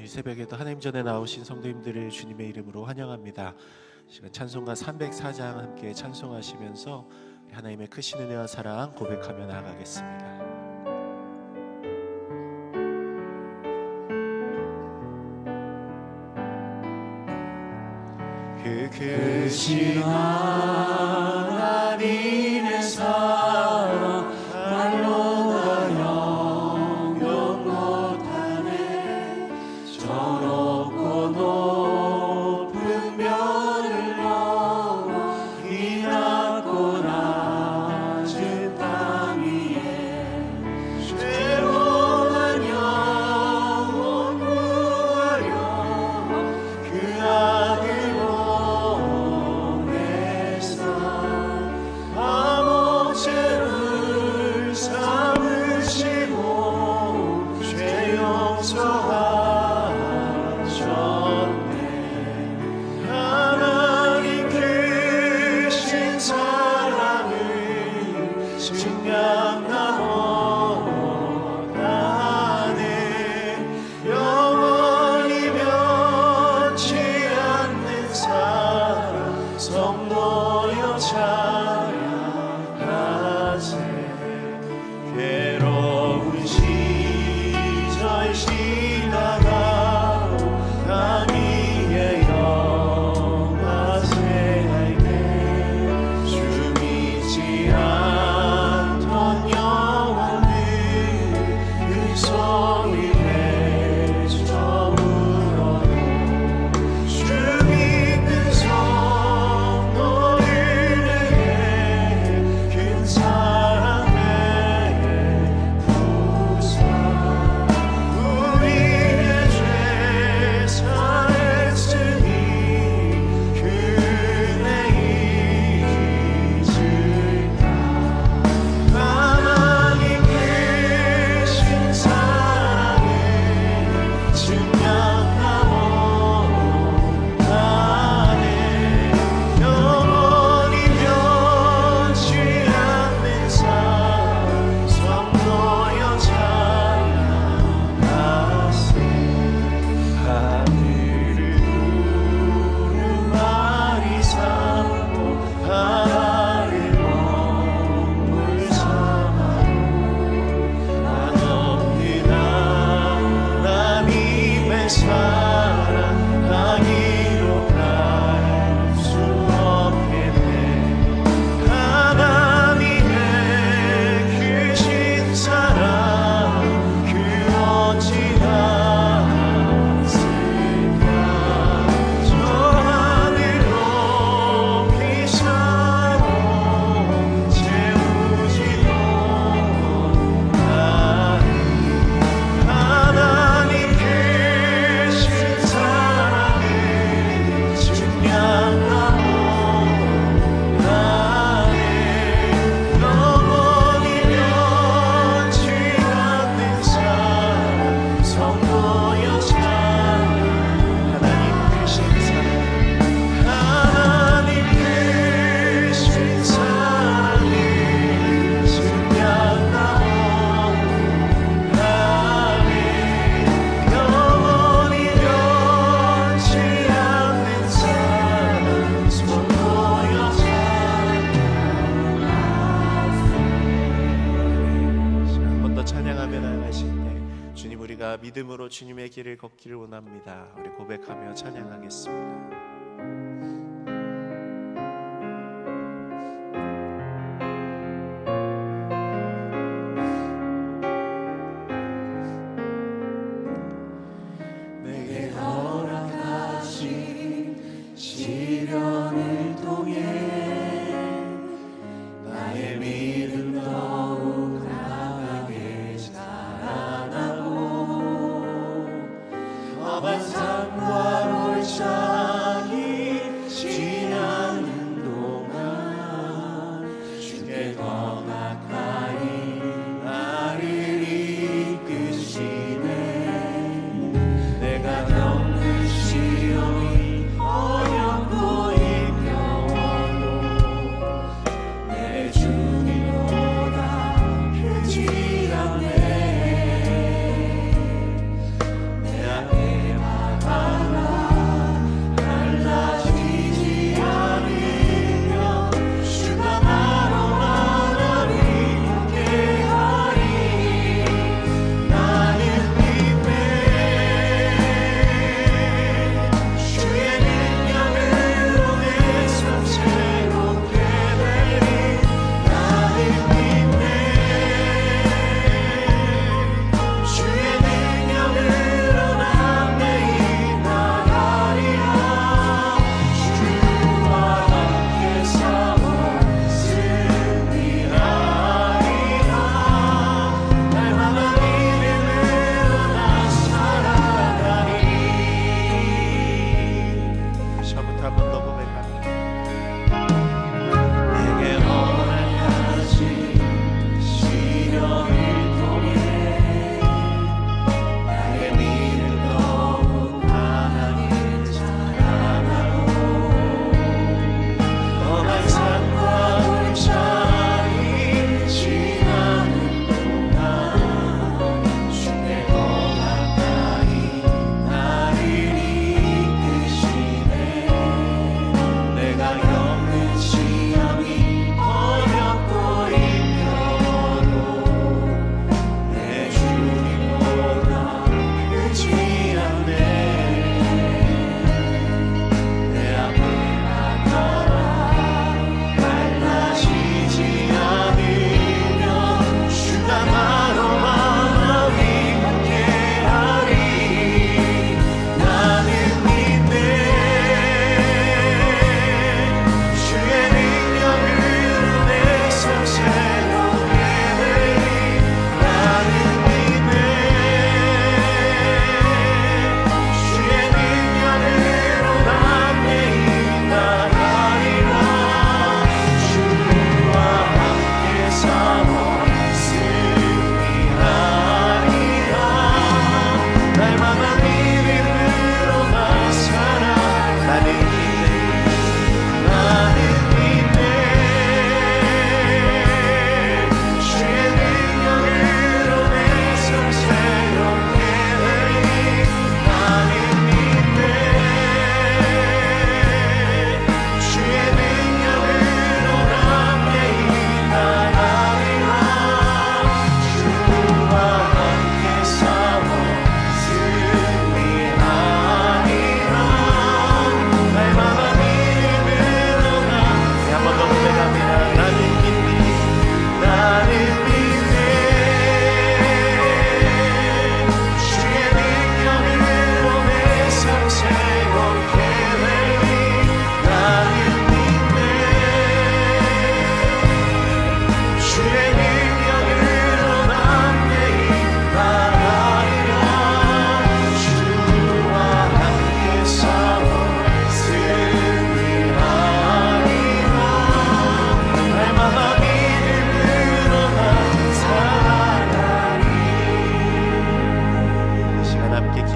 이 새벽에도 하나님 전에 나오신 성도님들을 주님의 이름으로 환영합니다. 시간 찬송가 304장 함께 찬송하시면서 하나님의 크신 은혜와 사랑 고백하며 나아가겠습니다. 그 크신 하나님의 사랑 말로 다 영영 못하네. 저 높고 높은 별을 넘어 이 낮고 낮은 땅 위에 죄원한 영혼 구하려 그 아들 죄를 삼으시고 죄 용서하셨네. 하나님 크신 사랑을 증량나 못하네. 영원히 변치 않는 사랑 성도여 괴로운 시절 지나가고 강 위에 영화세 할때 주 믿지 않던 영혼들 그 소리 내쳐 울어도 주 믿는 성도를 내게 큰 사랑 믿음으로 주님의 길을 걷기를 원합니다. 우리 고백하며 찬양하겠습니다. 내게 허락하신 시련을 통해 나의 믿음 더욱 강하게 자라나고 험한 삶과 골짜기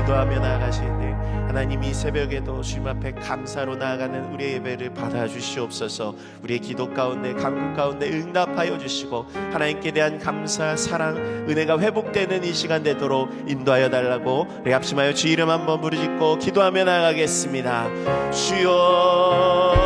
기도하며 나아가시는데 하나님 이 새벽에도 주님 앞에 감사로 나아가는 우리의 예배를 받아주시옵소서. 우리의 기도 가운데 간구 가운데 응답하여 주시고 하나님께 대한 감사 사랑 은혜가 회복되는 이 시간 되도록 인도하여 달라고 우리 합심하여 주 이름 한번 부르짖고 기도하며 나아가겠습니다. 주여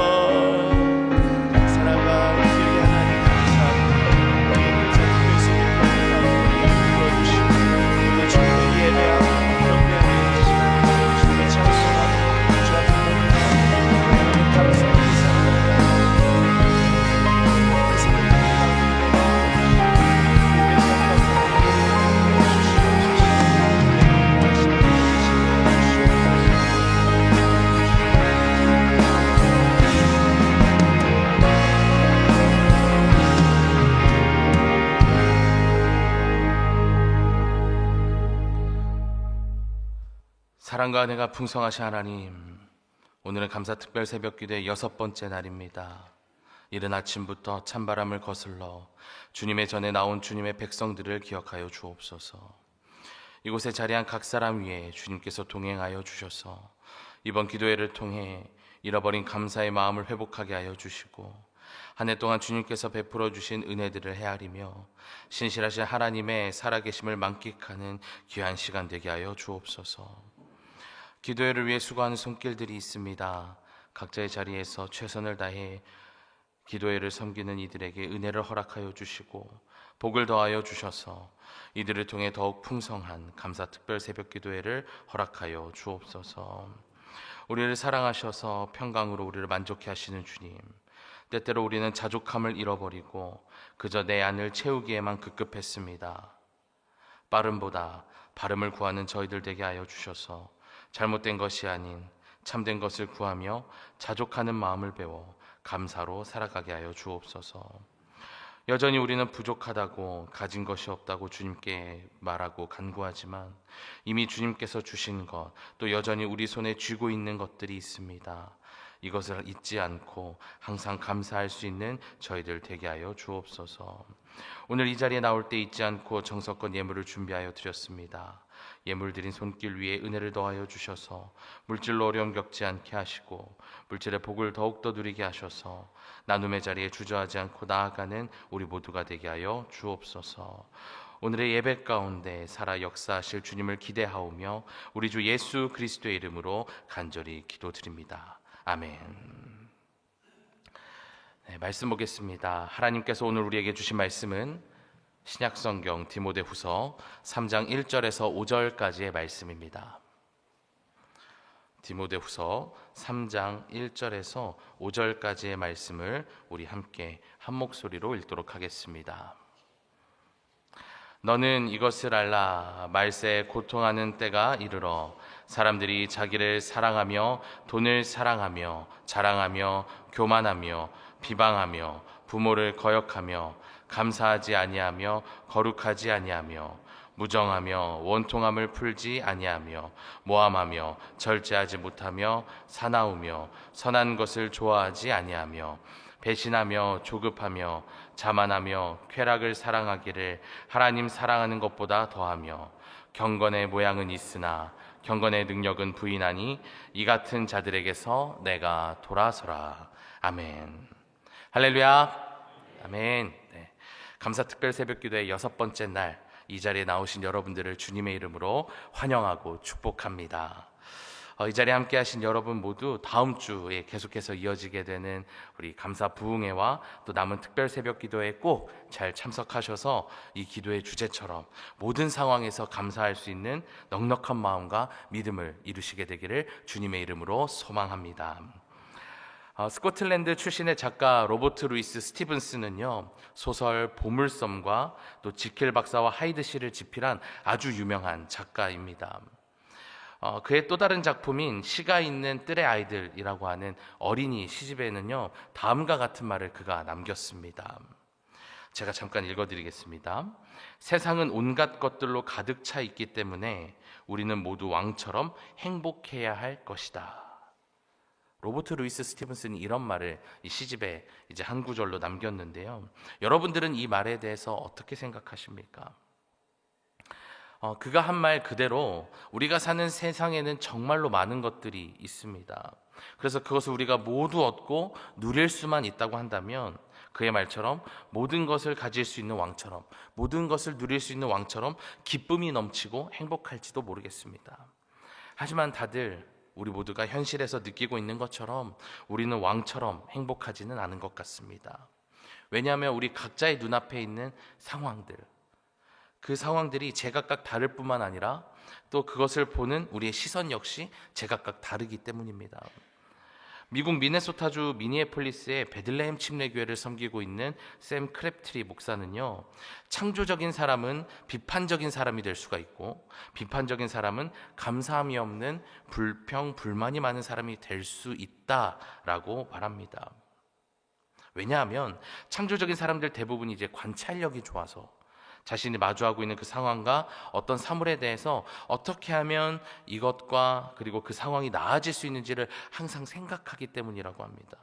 사랑과 은혜가 풍성하신 하나님, 오늘은 감사 특별 새벽 기도의 6번째 날입니다. 이른 아침부터 찬바람을 거슬러 주님의 전에 나온 주님의 백성들을 기억하여 주옵소서. 이곳에 자리한 각 사람 위에 주님께서 동행하여 주셔서 이번 기도회를 통해 잃어버린 감사의 마음을 회복하게 하여 주시고 한 해 동안 주님께서 베풀어 주신 은혜들을 헤아리며 신실하신 하나님의 살아계심을 만끽하는 귀한 시간 되게 하여 주옵소서. 기도회를 위해 수고하는 손길들이 있습니다. 각자의 자리에서 최선을 다해 기도회를 섬기는 이들에게 은혜를 허락하여 주시고 복을 더하여 주셔서 이들을 통해 더욱 풍성한 감사 특별 새벽 기도회를 허락하여 주옵소서. 우리를 사랑하셔서 평강으로 우리를 만족해 하시는 주님, 때때로 우리는 자족함을 잃어버리고 그저 내 안을 채우기에만 급급했습니다. 빠름보다 발음을 구하는 저희들 되게 하여 주셔서 잘못된 것이 아닌 참된 것을 구하며 자족하는 마음을 배워 감사로 살아가게 하여 주옵소서. 여전히 우리는 부족하다고 가진 것이 없다고 주님께 말하고 간구하지만 이미 주님께서 주신 것, 또 여전히 우리 손에 쥐고 있는 것들이 있습니다. 이것을 잊지 않고 항상 감사할 수 있는 저희들 되게 하여 주옵소서. 오늘 이 자리에 나올 때 잊지 않고 정성껏 예물을 준비하여 드렸습니다. 예물 드린 손길 위에 은혜를 더하여 주셔서 물질로 어려움 겪지 않게 하시고 물질의 복을 더욱더 누리게 하셔서 나눔의 자리에 주저하지 않고 나아가는 우리 모두가 되게 하여 주옵소서. 오늘의 예배 가운데 살아 역사하실 주님을 기대하오며 우리 주 예수 그리스도의 이름으로 간절히 기도드립니다. 아멘. 네, 말씀 보겠습니다. 하나님께서 오늘 우리에게 주신 말씀은 신약성경 디모데후서 3장 1절에서 5절까지의 말씀입니다. 디모데후서 3장 1절에서 5절까지의 말씀을 우리 함께 한 목소리로 읽도록 하겠습니다. 너는 이것을 알라. 말세에 고통하는 때가 이르러 사람들이 자기를 사랑하며 돈을 사랑하며 자랑하며 교만하며 비방하며 부모를 거역하며 감사하지 아니하며 거룩하지 아니하며 무정하며 원통함을 풀지 아니하며 모함하며 절제하지 못하며 사나우며 선한 것을 좋아하지 아니하며 배신하며 조급하며 자만하며 쾌락을 사랑하기를 하나님 사랑하는 것보다 더하며 경건의 모양은 있으나 경건의 능력은 부인하니 이 같은 자들에게서 내가 돌아서라. 아멘. 할렐루야. 아멘. 네. 감사 특별 새벽 기도의 6번째 날, 이 자리에 나오신 여러분들을 주님의 이름으로 환영하고 축복합니다. 이 자리에 함께 하신 여러분 모두 다음 주에 계속해서 이어지게 되는 우리 감사 부흥회와 또 남은 특별 새벽 기도에 꼭 잘 참석하셔서 이 기도의 주제처럼 모든 상황에서 감사할 수 있는 넉넉한 마음과 믿음을 이루시게 되기를 주님의 이름으로 소망합니다. 스코틀랜드 출신의 작가 로버트 루이스 스티븐스는요, 소설 보물섬과 또 지킬 박사와 하이드 시를 집필한 아주 유명한 작가입니다. 그의 또 다른 작품인 시가 있는 뜰의 아이들이라고 하는 어린이 시집에는요, 다음과 같은 말을 그가 남겼습니다. 제가 잠깐 읽어드리겠습니다. 세상은 온갖 것들로 가득 차 있기 때문에 우리는 모두 왕처럼 행복해야 할 것이다. 로버트 루이스 스티븐슨이 이런 말을 이 시집에 이제 한 구절로 남겼는데요. 여러분들은 이 말에 대해서 어떻게 생각하십니까? 그가 한 말 그대로 우리가 사는 세상에는 정말로 많은 것들이 있습니다. 그래서 그것을 우리가 모두 얻고 누릴 수만 있다고 한다면 그의 말처럼 모든 것을 가질 수 있는 왕처럼, 모든 것을 누릴 수 있는 왕처럼 기쁨이 넘치고 행복할지도 모르겠습니다. 하지만 다들 우리 모두가 현실에서 느끼고 있는 것처럼 우리는 왕처럼 행복하지는 않은 것 같습니다. 왜냐하면 우리 각자의 눈앞에 있는 상황들, 그 상황들이 제각각 다를 뿐만 아니라 또 그것을 보는 우리의 시선 역시 제각각 다르기 때문입니다. 미국 미네소타주 미니애폴리스의 베들레헴 침례교회를 섬기고 있는 샘 크랩트리 목사는요, 창조적인 사람은 비판적인 사람이 될 수가 있고 비판적인 사람은 감사함이 없는 불평, 불만이 많은 사람이 될 수 있다라고 말합니다. 왜냐하면 창조적인 사람들 대부분이 이제 관찰력이 좋아서 자신이 마주하고 있는 그 상황과 어떤 사물에 대해서 어떻게 하면 이것과 그리고 그 상황이 나아질 수 있는지를 항상 생각하기 때문이라고 합니다.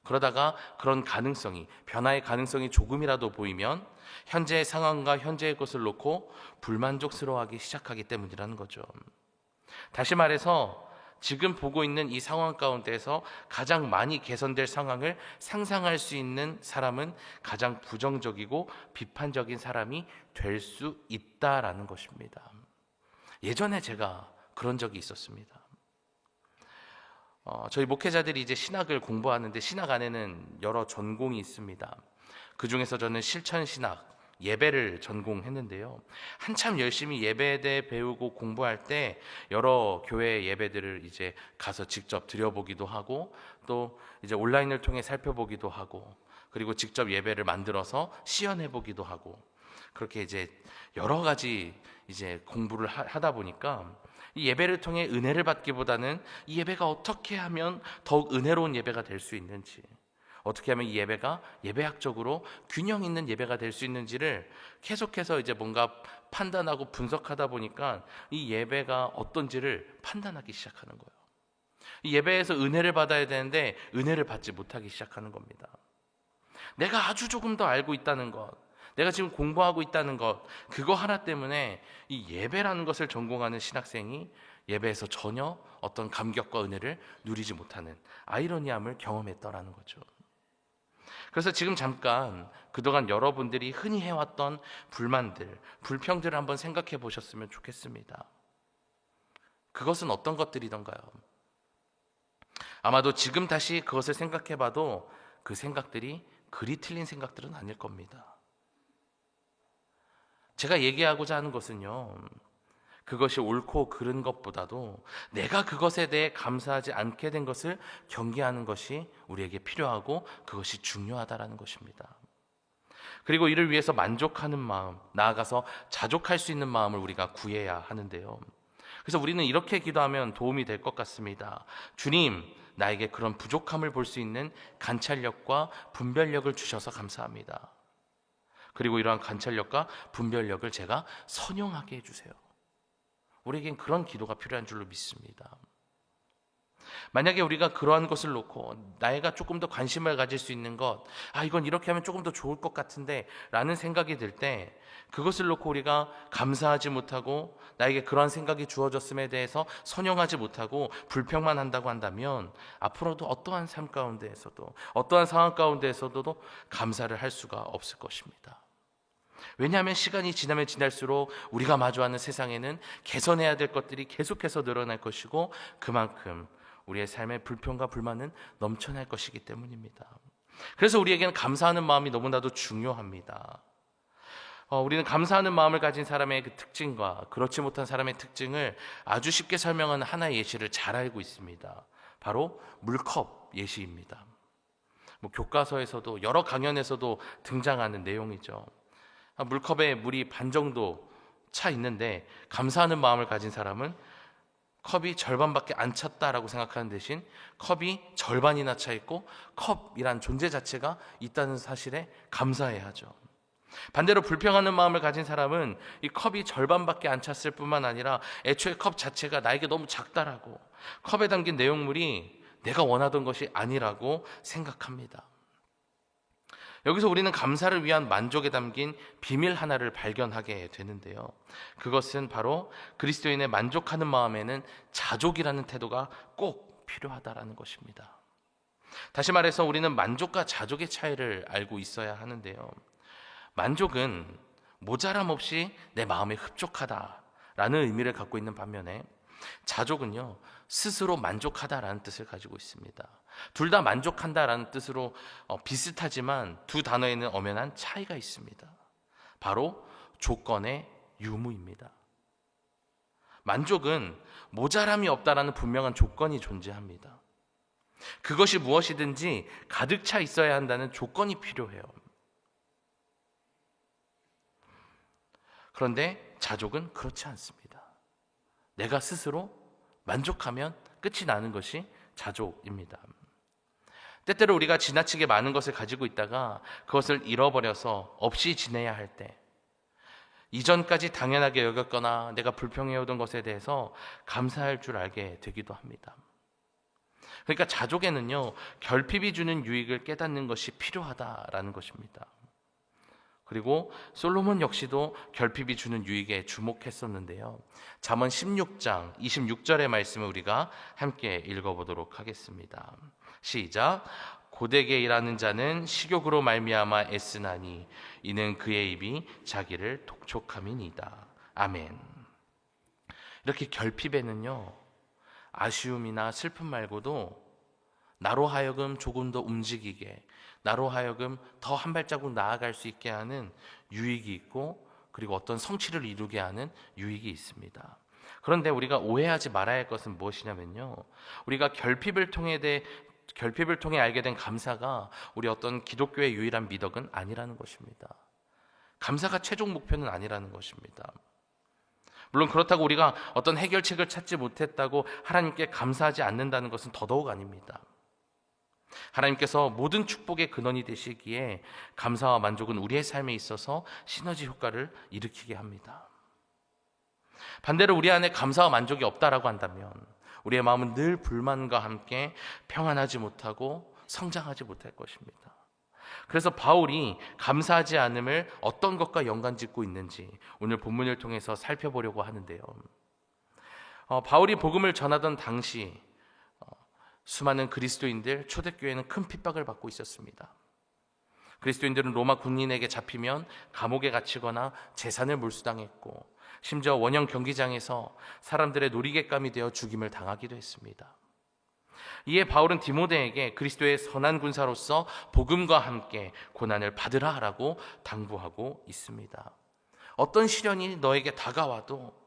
그러다가 그런 가능성이, 변화의 가능성이 조금이라도 보이면 현재의 상황과 현재의 것을 놓고 불만족스러워하기 시작하기 때문이라는 거죠. 다시 말해서 지금 보고 있는 이 상황 가운데서 가장 많이 개선될 상황을 상상할 수 있는 사람은 가장 부정적이고 비판적인 사람이 될 수 있다라는 것입니다. 예전에 제가 그런 적이 있었습니다. 저희 목회자들이 이제 신학을 공부하는데 신학 안에는 여러 전공이 있습니다. 그 중에서 저는 실천신학, 예배를 전공했는데요. 한참 열심히 예배에 대해 배우고 공부할 때 여러 교회 예배들을 이제 가서 직접 드려보기도 하고 또 이제 온라인을 통해 살펴보기도 하고 그리고 직접 예배를 만들어서 시연해보기도 하고 그렇게 이제 여러 가지 이제 공부를 하다 보니까 이 예배를 통해 은혜를 받기보다는 이 예배가 어떻게 하면 더욱 은혜로운 예배가 될 수 있는지, 어떻게 하면 이 예배가 예배학적으로 균형 있는 예배가 될 수 있는지를 계속해서 이제 뭔가 판단하고 분석하다 보니까 이 예배가 어떤지를 판단하기 시작하는 거예요. 이 예배에서 은혜를 받아야 되는데 은혜를 받지 못하기 시작하는 겁니다. 내가 아주 조금 더 알고 있다는 것, 내가 지금 공부하고 있다는 것, 그거 하나 때문에 이 예배라는 것을 전공하는 신학생이 예배에서 전혀 어떤 감격과 은혜를 누리지 못하는 아이러니함을 경험했더라는 거죠. 그래서 지금 잠깐 그동안 여러분들이 흔히 해왔던 불만들, 불평들을 한번 생각해 보셨으면 좋겠습니다. 그것은 어떤 것들이던가요? 아마도 지금 다시 그것을 생각해 봐도 그 생각들이 그리 틀린 생각들은 아닐 겁니다. 제가 얘기하고자 하는 것은요, 그것이 옳고 그른 것보다도 내가 그것에 대해 감사하지 않게 된 것을 경계하는 것이 우리에게 필요하고 그것이 중요하다라는 것입니다. 그리고 이를 위해서 만족하는 마음, 나아가서 자족할 수 있는 마음을 우리가 구해야 하는데요. 그래서 우리는 이렇게 기도하면 도움이 될 것 같습니다. 주님, 나에게 그런 부족함을 볼 수 있는 관찰력과 분별력을 주셔서 감사합니다. 그리고 이러한 관찰력과 분별력을 제가 선용하게 해주세요. 우리에겐 그런 기도가 필요한 줄로 믿습니다. 만약에 우리가 그러한 것을 놓고 나이가 조금 더 관심을 가질 수 있는 것, 이건 이렇게 하면 조금 더 좋을 것 같은데 라는 생각이 들 때 그것을 놓고 우리가 감사하지 못하고 나에게 그러한 생각이 주어졌음에 대해서 선용하지 못하고 불평만 한다고 한다면 앞으로도 어떠한 삶 가운데에서도 어떠한 상황 가운데에서도 감사를 할 수가 없을 것입니다. 왜냐하면 시간이 지나면 지날수록 우리가 마주하는 세상에는 개선해야 될 것들이 계속해서 늘어날 것이고 그만큼 우리의 삶의 불평과 불만은 넘쳐날 것이기 때문입니다. 그래서 우리에게는 감사하는 마음이 너무나도 중요합니다. 우리는 감사하는 마음을 가진 사람의 그 특징과 그렇지 못한 사람의 특징을 아주 쉽게 설명하는 하나의 예시를 잘 알고 있습니다. 바로 물컵 예시입니다. 교과서에서도 여러 강연에서도 등장하는 내용이죠. 물컵에 물이 반 정도 차 있는데 감사하는 마음을 가진 사람은 컵이 절반밖에 안 찼다라고 생각하는 대신 컵이 절반이나 차 있고 컵이란 존재 자체가 있다는 사실에 감사해야 하죠. 반대로 불평하는 마음을 가진 사람은 이 컵이 절반밖에 안 찼을 뿐만 아니라 애초에 컵 자체가 나에게 너무 작다라고, 컵에 담긴 내용물이 내가 원하던 것이 아니라고 생각합니다. 여기서 우리는 감사를 위한 만족에 담긴 비밀 하나를 발견하게 되는데요. 그것은 바로 그리스도인의 만족하는 마음에는 자족이라는 태도가 꼭 필요하다라는 것입니다. 다시 말해서 우리는 만족과 자족의 차이를 알고 있어야 하는데요. 만족은 모자람 없이 내 마음에 흡족하다라는 의미를 갖고 있는 반면에 자족은요, 스스로 만족하다라는 뜻을 가지고 있습니다. 둘 다 만족한다라는 뜻으로 비슷하지만 두 단어에는 엄연한 차이가 있습니다. 바로 조건의 유무입니다. 만족은 모자람이 없다라는 분명한 조건이 존재합니다. 그것이 무엇이든지 가득 차 있어야 한다는 조건이 필요해요. 그런데 자족은 그렇지 않습니다. 내가 스스로 만족하면 끝이 나는 것이 자족입니다. 때때로 우리가 지나치게 많은 것을 가지고 있다가 그것을 잃어버려서 없이 지내야 할 때, 이전까지 당연하게 여겼거나 내가 불평해오던 것에 대해서 감사할 줄 알게 되기도 합니다. 그러니까 자족에는요, 결핍이 주는 유익을 깨닫는 것이 필요하다라는 것입니다. 그리고 솔로몬 역시도 결핍이 주는 유익에 주목했었는데요. 잠언 16장 26절의 말씀을 우리가 함께 읽어보도록 하겠습니다. 시작. 고되게 일하는 자는 식욕으로 말미암아 애쓰나니 이는 그의 입이 자기를 독촉함이니이다. 아멘. 이렇게 결핍에는요, 아쉬움이나 슬픔 말고도 나로 하여금 조금 더 움직이게, 나로 하여금 더 한 발자국 나아갈 수 있게 하는 유익이 있고, 그리고 어떤 성취를 이루게 하는 유익이 있습니다. 그런데 우리가 오해하지 말아야 할 것은 무엇이냐면요, 우리가 결핍을 통해 알게 된 감사가 우리 어떤 기독교의 유일한 미덕은 아니라는 것입니다. 감사가 최종 목표는 아니라는 것입니다. 물론 그렇다고 우리가 어떤 해결책을 찾지 못했다고 하나님께 감사하지 않는다는 것은 더더욱 아닙니다. 하나님께서 모든 축복의 근원이 되시기에 감사와 만족은 우리의 삶에 있어서 시너지 효과를 일으키게 합니다. 반대로 우리 안에 감사와 만족이 없다라고 한다면 우리의 마음은 늘 불만과 함께 평안하지 못하고 성장하지 못할 것입니다. 그래서 바울이 감사하지 않음을 어떤 것과 연관짓고 있는지 오늘 본문을 통해서 살펴보려고 하는데요. 바울이 복음을 전하던 당시 수많은 그리스도인들, 초대교회는 큰 핍박을 받고 있었습니다. 그리스도인들은 로마 군인에게 잡히면 감옥에 갇히거나 재산을 몰수당했고, 심지어 원형 경기장에서 사람들의 놀이객감이 되어 죽임을 당하기도 했습니다. 이에 바울은 디모데에게 그리스도의 선한 군사로서 복음과 함께 고난을 받으라 라고 당부하고 있습니다. 어떤 시련이 너에게 다가와도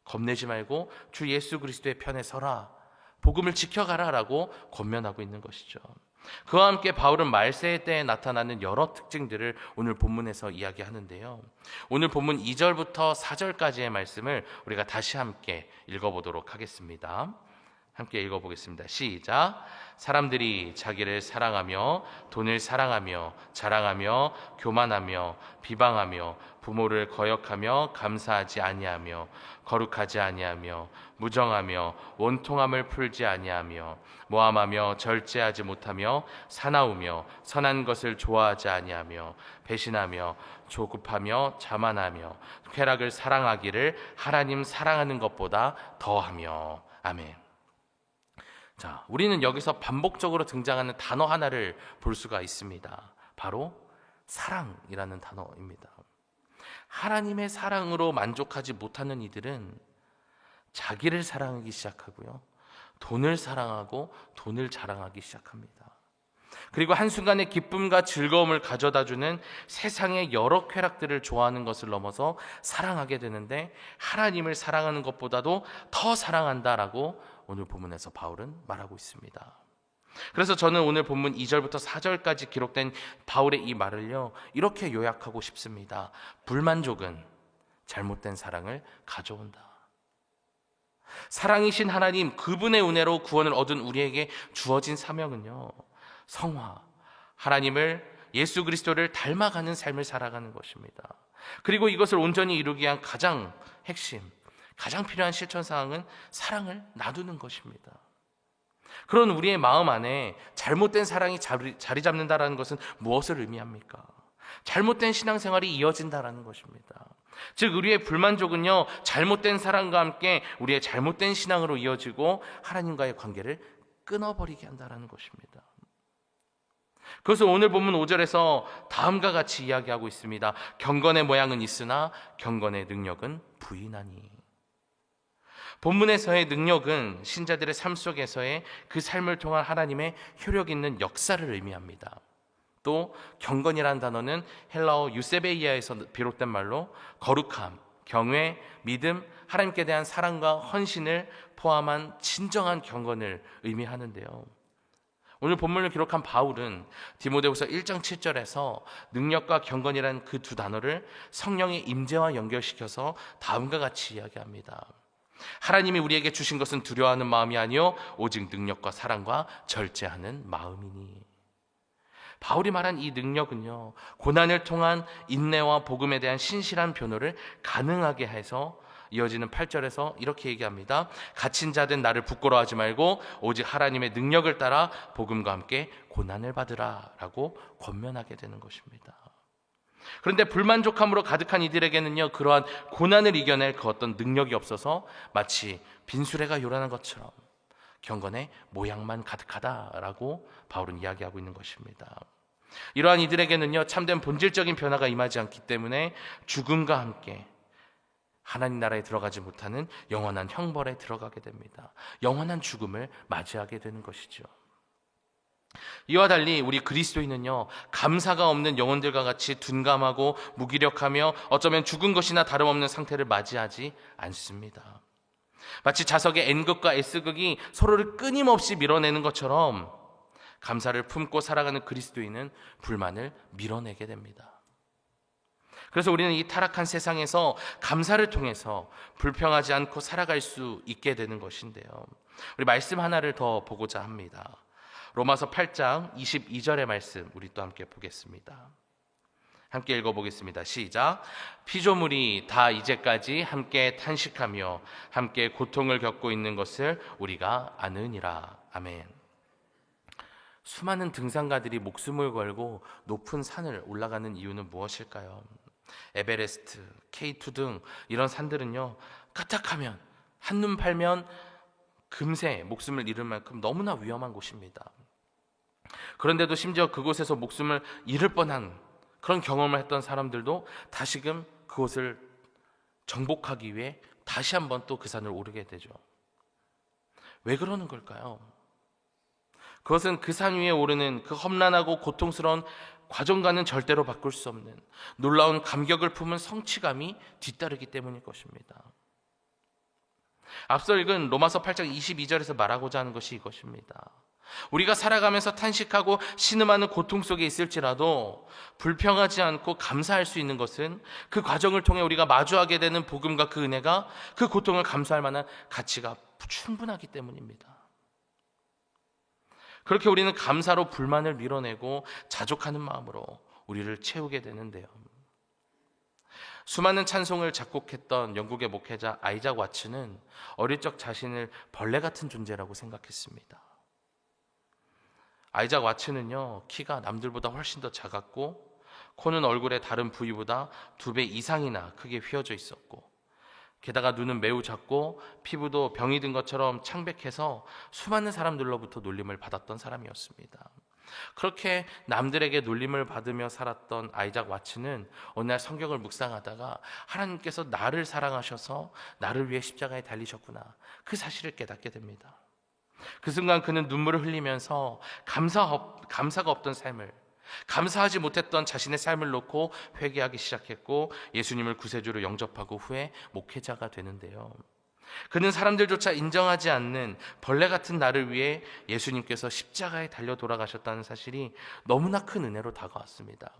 겁내지 말고 주 예수 그리스도의 편에 서라, 복음을 지켜가라 라고 권면하고 있는 것이죠. 그와 함께 바울은 말세의 때에 나타나는 여러 특징들을 오늘 본문에서 이야기하는데요. 오늘 본문 2절부터 4절까지의 말씀을 우리가 다시 함께 읽어보도록 하겠습니다. 함께 읽어보겠습니다. 시작. 사람들이 자기를 사랑하며 돈을 사랑하며 자랑하며 교만하며 비방하며 부모를 거역하며 감사하지 아니하며 거룩하지 아니하며 무정하며 원통함을 풀지 아니하며 모함하며 절제하지 못하며 사나우며 선한 것을 좋아하지 아니하며 배신하며 조급하며 자만하며 쾌락을 사랑하기를 하나님 사랑하는 것보다 더하며. 아멘. 자, 우리는 여기서 반복적으로 등장하는 단어 하나를 볼 수가 있습니다. 바로 사랑이라는 단어입니다. 하나님의 사랑으로 만족하지 못하는 이들은 자기를 사랑하기 시작하고요, 돈을 사랑하고 돈을 자랑하기 시작합니다. 그리고 한순간의 기쁨과 즐거움을 가져다주는 세상의 여러 쾌락들을 좋아하는 것을 넘어서 사랑하게 되는데, 하나님을 사랑하는 것보다도 더 사랑한다라고 오늘 본문에서 바울은 말하고 있습니다. 그래서 저는 오늘 본문 2절부터 4절까지 기록된 바울의 이 말을요, 이렇게 요약하고 싶습니다. 불만족은 잘못된 사랑을 가져온다. 사랑이신 하나님, 그분의 은혜로 구원을 얻은 우리에게 주어진 사명은요, 성화, 하나님을, 예수 그리스도를 닮아가는 삶을 살아가는 것입니다. 그리고 이것을 온전히 이루기 위한 가장 핵심, 가장 필요한 실천사항은 사랑을 나누는 것입니다. 그런 우리의 마음 안에 잘못된 사랑이 자리 잡는다라는 것은 무엇을 의미합니까? 잘못된 신앙생활이 이어진다라는 것입니다. 즉 우리의 불만족은요, 잘못된 사랑과 함께 우리의 잘못된 신앙으로 이어지고 하나님과의 관계를 끊어버리게 한다라는 것입니다. 그래서 오늘 본문 5절에서 다음과 같이 이야기하고 있습니다. 경건의 모양은 있으나 경건의 능력은 부인하니. 본문에서의 능력은 신자들의 삶 속에서의 그 삶을 통한 하나님의 효력 있는 역사를 의미합니다. 또 경건이라는 단어는 헬라어 유세베이아에서 비롯된 말로 거룩함, 경외, 믿음, 하나님께 대한 사랑과 헌신을 포함한 진정한 경건을 의미하는데요. 오늘 본문을 기록한 바울은 디모데후서 1장 7절에서 능력과 경건이라는 그 두 단어를 성령의 임재와 연결시켜서 다음과 같이 이야기합니다. 하나님이 우리에게 주신 것은 두려워하는 마음이 아니요 오직 능력과 사랑과 절제하는 마음이니. 바울이 말한 이 능력은요, 고난을 통한 인내와 복음에 대한 신실한 변호를 가능하게 해서 이어지는 8절에서 이렇게 얘기합니다. 갇힌 자된 나를 부끄러워하지 말고 오직 하나님의 능력을 따라 복음과 함께 고난을 받으라 라고 권면하게 되는 것입니다. 그런데 불만족함으로 가득한 이들에게는요, 그러한 고난을 이겨낼 그 어떤 능력이 없어서 마치 빈수레가 요란한 것처럼 경건의 모양만 가득하다라고 바울은 이야기하고 있는 것입니다. 이러한 이들에게는요, 참된 본질적인 변화가 임하지 않기 때문에 죽음과 함께 하나님 나라에 들어가지 못하는 영원한 형벌에 들어가게 됩니다. 영원한 죽음을 맞이하게 되는 것이죠. 이와 달리 우리 그리스도인은요, 감사가 없는 영혼들과 같이 둔감하고 무기력하며 어쩌면 죽은 것이나 다름없는 상태를 맞이하지 않습니다. 마치 자석의 N극과 S극이 서로를 끊임없이 밀어내는 것처럼 감사를 품고 살아가는 그리스도인은 불만을 밀어내게 됩니다. 그래서 우리는 이 타락한 세상에서 감사를 통해서 불평하지 않고 살아갈 수 있게 되는 것인데요. 우리 말씀 하나를 더 보고자 합니다. 로마서 8장 22절의 말씀 우리 또 함께 보겠습니다. 함께 읽어보겠습니다. 시작. 피조물이 다 이제까지 함께 탄식하며 함께 고통을 겪고 있는 것을 우리가 아느니라. 아멘. 수많은 등산가들이 목숨을 걸고 높은 산을 올라가는 이유는 무엇일까요? 에베레스트, K2 등 이런 산들은요, 까딱하면 한눈 팔면 금세 목숨을 잃을 만큼 너무나 위험한 곳입니다. 그런데도 심지어 그곳에서 목숨을 잃을 뻔한 그런 경험을 했던 사람들도 다시금 그곳을 정복하기 위해 다시 한번 또 그 산을 오르게 되죠. 왜 그러는 걸까요? 그것은 그 산 위에 오르는 그 험난하고 고통스러운 과정과는 절대로 바꿀 수 없는 놀라운 감격을 품은 성취감이 뒤따르기 때문일 것입니다. 앞서 읽은 로마서 8장 22절에서 말하고자 하는 것이 이것입니다. 우리가 살아가면서 탄식하고 신음하는 고통 속에 있을지라도 불평하지 않고 감사할 수 있는 것은 그 과정을 통해 우리가 마주하게 되는 복음과 그 은혜가 그 고통을 감수할 만한 가치가 충분하기 때문입니다. 그렇게 우리는 감사로 불만을 밀어내고 자족하는 마음으로 우리를 채우게 되는데요. 수많은 찬송을 작곡했던 영국의 목회자 아이작 와츠는 어릴 적 자신을 벌레 같은 존재라고 생각했습니다. 아이작 와츠는요, 키가 남들보다 훨씬 더 작았고 코는 얼굴의 다른 부위보다 2배 이상이나 크게 휘어져 있었고 게다가 눈은 매우 작고 피부도 병이 든 것처럼 창백해서 수많은 사람들로부터 놀림을 받았던 사람이었습니다. 그렇게 남들에게 놀림을 받으며 살았던 아이작 와츠는 어느 날 성경을 묵상하다가 하나님께서 나를 사랑하셔서 나를 위해 십자가에 달리셨구나, 그 사실을 깨닫게 됩니다. 그 순간 그는 눈물을 흘리면서 감사가 없던 삶을, 감사하지 못했던 자신의 삶을 놓고 회개하기 시작했고 예수님을 구세주로 영접하고 후에 목회자가 되는데요. 그는 사람들조차 인정하지 않는 벌레 같은 나를 위해 예수님께서 십자가에 달려 돌아가셨다는 사실이 너무나 큰 은혜로 다가왔습니다.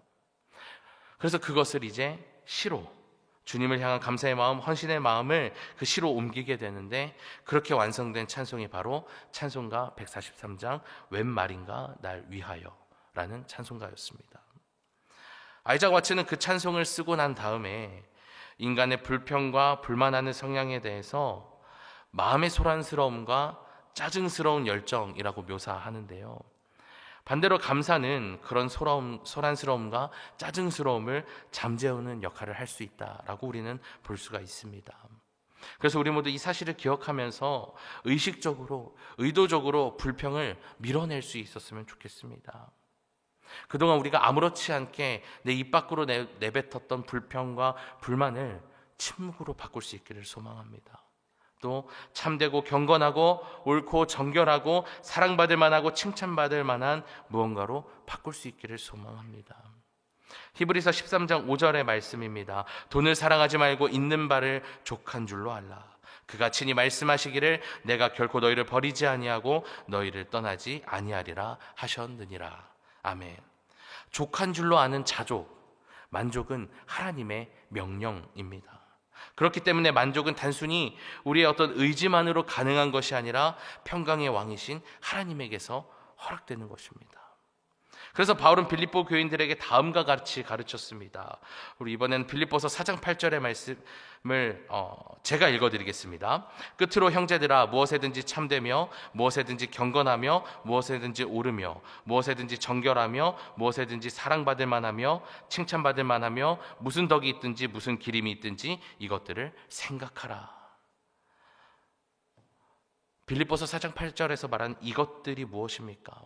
그래서 그것을 이제 시로, 주님을 향한 감사의 마음, 헌신의 마음을 그 시로 옮기게 되는데, 그렇게 완성된 찬송이 바로 찬송가 143장 웬 말인가 날 위하여 라는 찬송가였습니다. 아이작 와츠는 그 찬송을 쓰고 난 다음에 인간의 불평과 불만하는 성향에 대해서 마음의 소란스러움과 짜증스러운 열정이라고 묘사하는데요. 반대로 감사는 그런 소란스러움과 짜증스러움을 잠재우는 역할을 할 수 있다라고 우리는 볼 수가 있습니다. 그래서 우리 모두 이 사실을 기억하면서 의식적으로, 의도적으로 불평을 밀어낼 수 있었으면 좋겠습니다. 그동안 우리가 아무렇지 않게 내 입 밖으로 내뱉었던 불평과 불만을 침묵으로 바꿀 수 있기를 소망합니다. 또 참되고 경건하고 옳고 정결하고 사랑받을 만하고 칭찬받을 만한 무언가로 바꿀 수 있기를 소망합니다. 히브리서 13장 5절의 말씀입니다. 돈을 사랑하지 말고 있는 바를 족한 줄로 알라. 그가 친히 말씀하시기를 내가 결코 너희를 버리지 아니하고 너희를 떠나지 아니하리라 하셨느니라. 아멘. 족한 줄로 아는 자족, 만족은 하나님의 명령입니다. 그렇기 때문에 만족은 단순히 우리의 어떤 의지만으로 가능한 것이 아니라 평강의 왕이신 하나님에게서 허락되는 것입니다. 그래서 바울은 빌립보 교인들에게 다음과 같이 가르쳤습니다. 우리 이번에는 빌립보서 4장 8절의 말씀을 제가 읽어드리겠습니다. 끝으로 형제들아, 무엇에든지 참되며 무엇에든지 경건하며 무엇에든지 옳으며 무엇에든지 정결하며 무엇에든지 사랑받을 만하며 칭찬받을 만하며 무슨 덕이 있든지 무슨 기림이 있든지 이것들을 생각하라. 빌립보서 4장 8절에서 말한 이것들이 무엇입니까?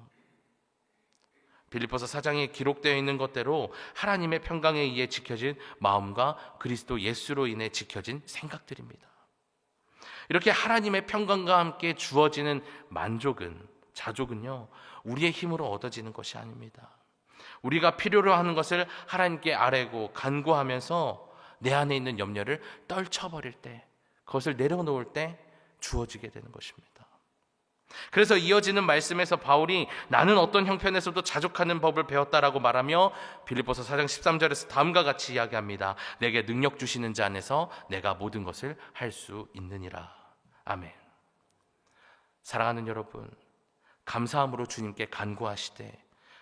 빌립보서 4장에 기록되어 있는 것대로 하나님의 평강에 의해 지켜진 마음과 그리스도 예수로 인해 지켜진 생각들입니다. 이렇게 하나님의 평강과 함께 주어지는 만족은, 자족은요, 우리의 힘으로 얻어지는 것이 아닙니다. 우리가 필요로 하는 것을 하나님께 아뢰고 간구하면서 내 안에 있는 염려를 떨쳐버릴 때, 그것을 내려놓을 때 주어지게 되는 것입니다. 그래서 이어지는 말씀에서 바울이 나는 어떤 형편에서도 자족하는 법을 배웠다라고 말하며 빌립보서 4장 13절에서 다음과 같이 이야기합니다. 내게 능력 주시는 자 안에서 내가 모든 것을 할 수 있느니라. 아멘. 사랑하는 여러분, 감사함으로 주님께 간구하시되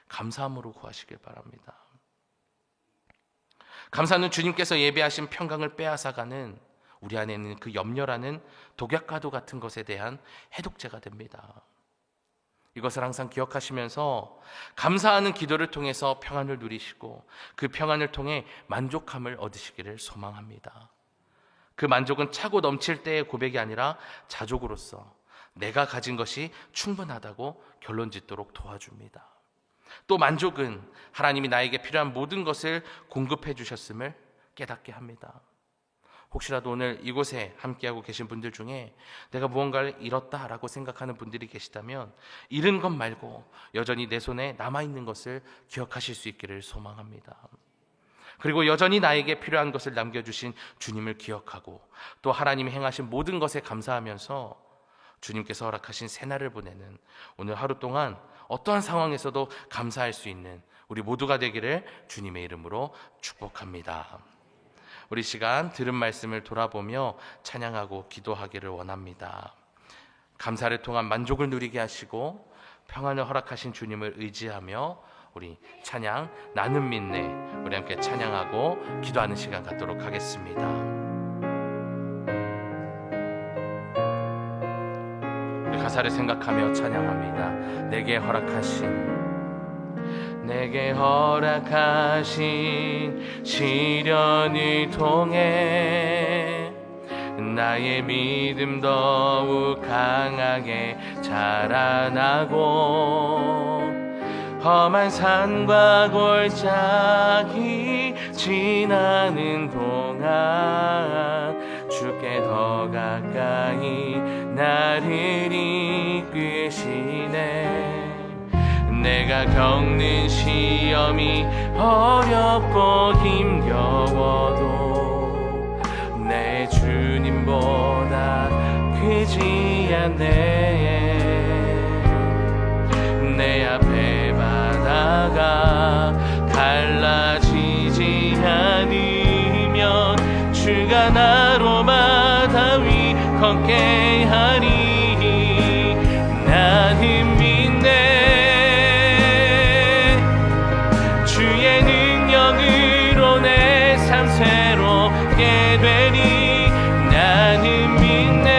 감사함으로 구하시길 바랍니다. 감사는 주님께서 예배하신 평강을 빼앗아가는 우리 안에 있는 그 염려라는 독약과도 같은 것에 대한 해독제가 됩니다. 이것을 항상 기억하시면서 감사하는 기도를 통해서 평안을 누리시고 그 평안을 통해 만족함을 얻으시기를 소망합니다. 그 만족은 차고 넘칠 때의 고백이 아니라 자족으로서 내가 가진 것이 충분하다고 결론 짓도록 도와줍니다. 또 만족은 하나님이 나에게 필요한 모든 것을 공급해 주셨음을 깨닫게 합니다. 혹시라도 오늘 이곳에 함께하고 계신 분들 중에 내가 무언가를 잃었다라고 생각하는 분들이 계시다면 잃은 것 말고 여전히 내 손에 남아있는 것을 기억하실 수 있기를 소망합니다. 그리고 여전히 나에게 필요한 것을 남겨주신 주님을 기억하고 또 하나님이 행하신 모든 것에 감사하면서 주님께서 허락하신 새날을 보내는 오늘 하루 동안 어떠한 상황에서도 감사할 수 있는 우리 모두가 되기를 주님의 이름으로 축복합니다. 우리 시간 들은 말씀을 돌아보며 찬양하고 기도하기를 원합니다. 감사를 통한 만족을 누리게 하시고 평안을 허락하신 주님을 의지하며 우리 찬양 나는 믿네 우리 함께 찬양하고 기도하는 시간 갖도록 하겠습니다. 우리 가사를 생각하며 찬양합니다. 내게 허락하신 시련을 통해 나의 믿음 더욱 강하게 자라나고 험한 산과 골짜기 지나는 동안 주께 더 가까이 나를 이끄시네. 내가 겪는 시험이 어렵고 힘겨워도 내 주님보다 크지 않네. 내 앞에 바다가 갈라지지 않으면 주가 나로 바다 위 걷게 하리. 나는 믿네. 주의 능력으로 내 삶 새롭게 되니 나는 믿네.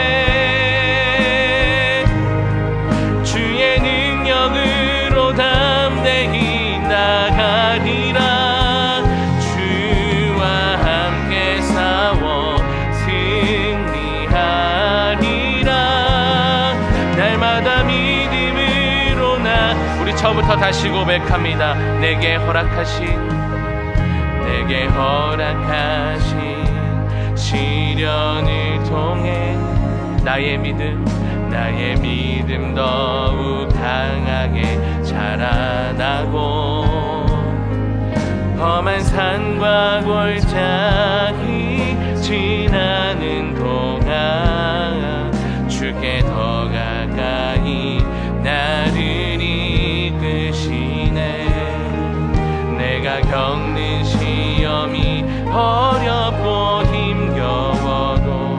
처음부터 다시 고백합니다. 내게 허락하신 시련을 통해 나의 믿음 더욱 강하게 자라나고 험한 산과 골짜기 지나는 동안 주께 더 가까이 나를 이끄시네. 내가 겪는 시험이 어렵고 힘겨워도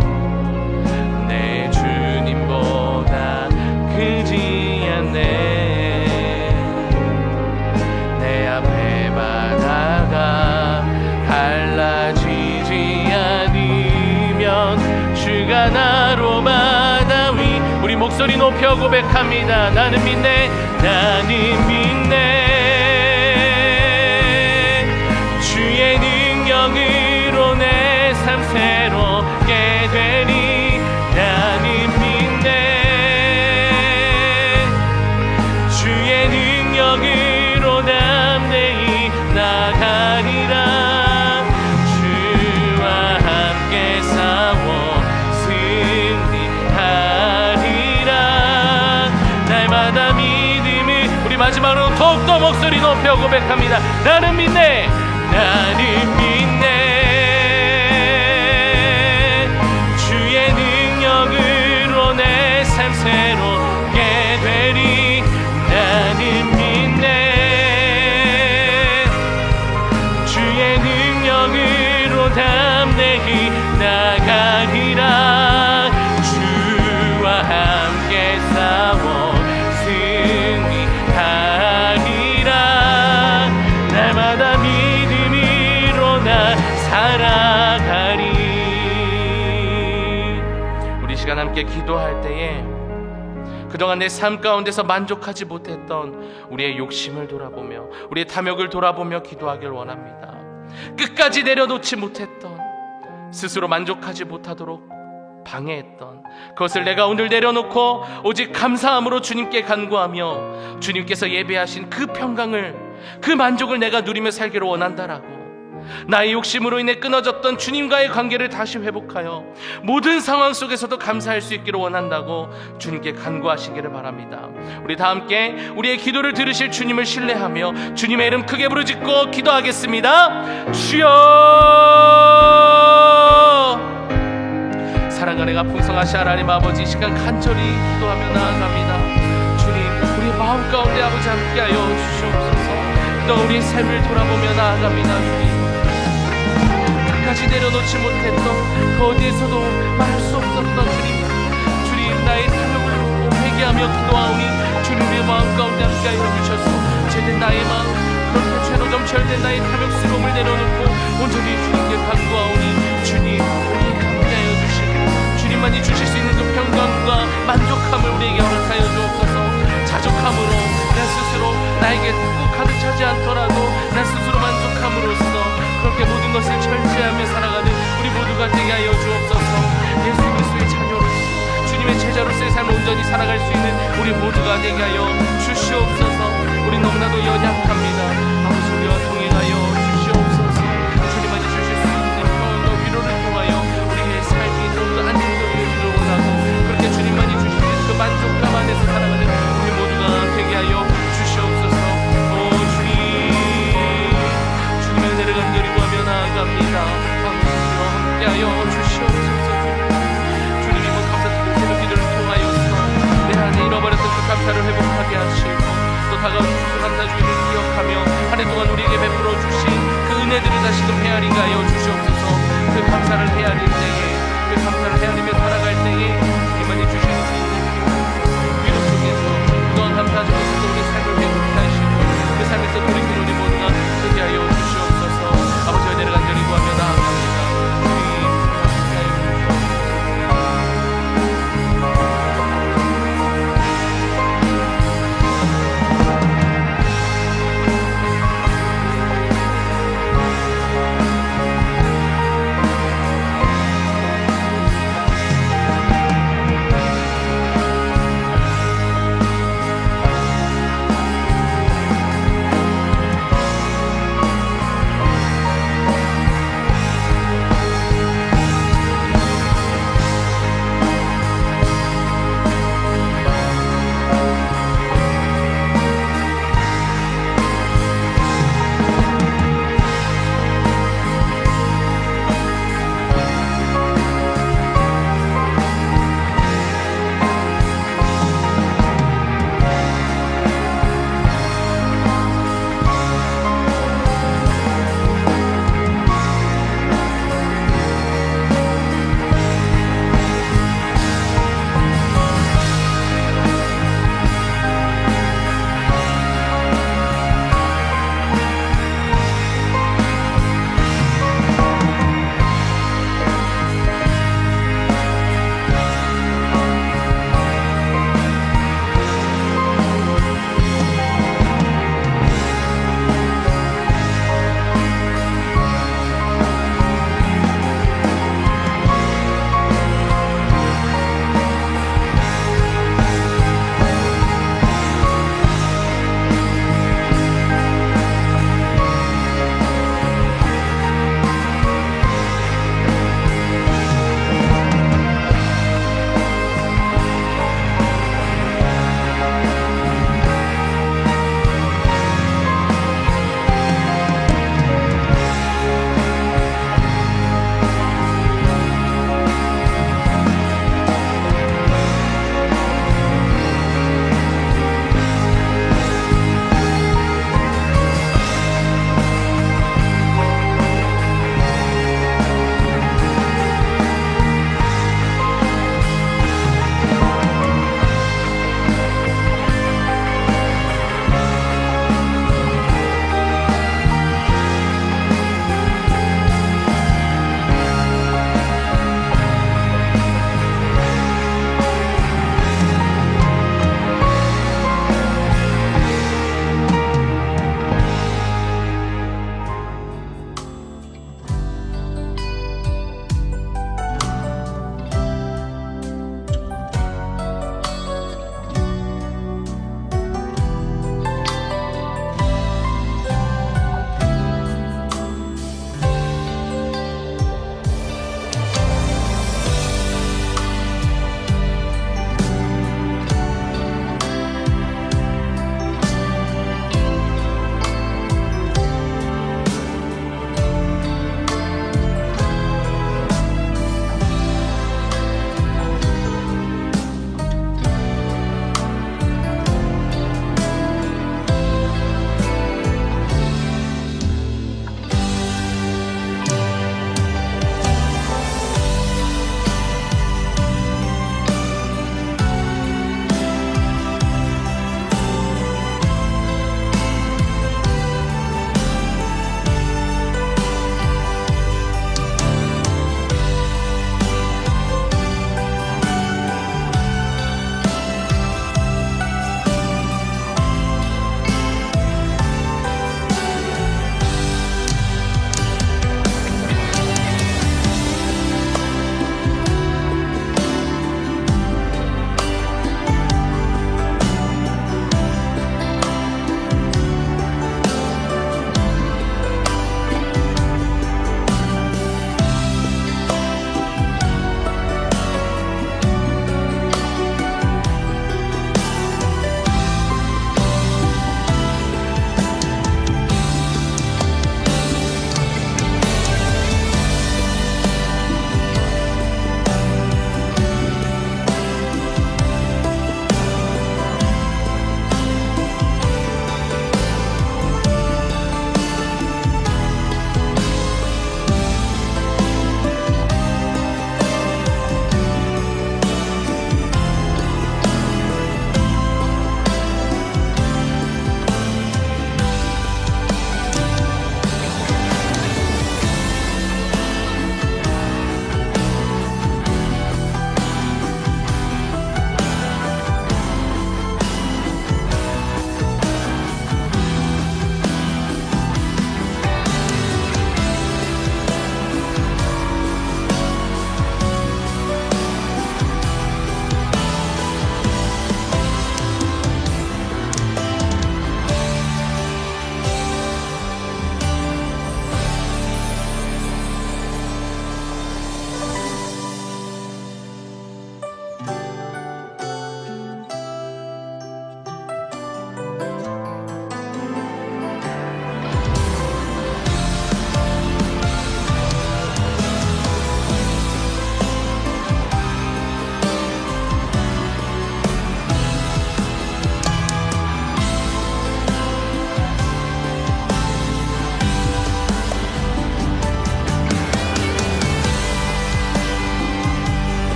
내 주님보다 크지 않네. 내 앞에 바다가 갈라지지 않으면 주가 나로 바다 위 우리 목소리 높여 고백합니다. 나는 믿네. 주의 능력으로 내 삶 새롭게 되리. 나는 믿네. 주의 능력으로 담대히 나가리라. 주와 함께 싸워 승리하리라. 날마다 믿음을 우리 마지막으로 더욱더 목소리 높여 고백합니다. 나는 믿네. 주의 능력으로 내 삶 새롭게 되리. 나는 믿네. 주의 능력으로 담대히 나가리라. 주와 함께 싸워 승리하리라. 날마다 믿음으로 나 살아가리. 우리 시간 함께 기도할 때에 그동안 내 삶 가운데서 만족하지 못했던 우리의 욕심을 돌아보며 우리의 탐욕을 돌아보며 기도하길 원합니다. 끝까지 내려놓지 못했던 스스로 만족하지 못하도록 방해했던 그것을 내가 오늘 내려놓고 오직 감사함으로 주님께 간구하며 주님께서 예배하신 그 평강을 그 만족을 내가 누리며 살기를 원한다라고 나의 욕심으로 인해 끊어졌던 주님과의 관계를 다시 회복하여 모든 상황 속에서도 감사할 수 있기를 원한다고 주님께 간구하시기를 바랍니다. 우리 다 함께 우리의 기도를 들으실 주님을 신뢰하며 주님의 이름 크게 부르짖고 기도하겠습니다. 주여, 사랑과 내가 풍성하신 하나님 아버지, 이 시간 간절히 기도하며 나아갑니다. 주님, 우리의 마음 가운데 아버지 함께하여 주시옵소서. 또 우리의 삶을 돌아보며 나아갑니다. 주님, 끝까지 내려놓지 못했던 그 어디에서도 말할 수 없었던 주님, 나의 탐욕을 놓고 회개하며 기도하오니 주님, 우리의 마음 가운데 함께하여 주셔서 죄된 나의 마음, 그렇게 죄로 점철된 나의 탐욕스러움을 내려놓고 온전히 주님께 간구하오니 주님, 우리에게 함께하여 주시고 주님만이 주실 수 있는 그 평강과 만족함을 우리에게 허락하여 주옵소서. 자족함으로 나 스스로 나에게 가득 차지 않더라도 나 스스로 만족함으로써 그렇게 모든 것을 철저하며 살아가는 우리 모두가 되게 하여 주옵소서. 예수 그리스도의 자녀로서 주님의 제자로서의 삶을 온전히 살아갈 수 있는 우리 모두가 되게 하여 주시옵소서. 우리 너무나도 연약합니다. 아버지, 우리와 동행하여 주시옵소서. 주님만이 주실 수 있는 평안과 위로를 통하여 우리의 삶이 더욱더 안정되기를 원하고 그렇게 주님만이 주시는 그 만족감 안에서 살아가는 우리 모두가 되게 하여 주시옵소서. 은혜를 간절히 구하며 나아갑니다. 아버지와 함께하여 주시옵소서. 주님이 뭐 감사 특별 새벽 기도를 통하여서 내 안에 잃어버렸던 그 감사를 회복하게 하시고 또 다가온 주신 감사 주의를 기억하며 한 해 동안 우리에게 베풀어 주신 그 은혜들을 다시금 헤아리게 하여 주시옵소서. 그 감사를 헤아릴 때에 그 감사를 헤아리며 살아갈 때에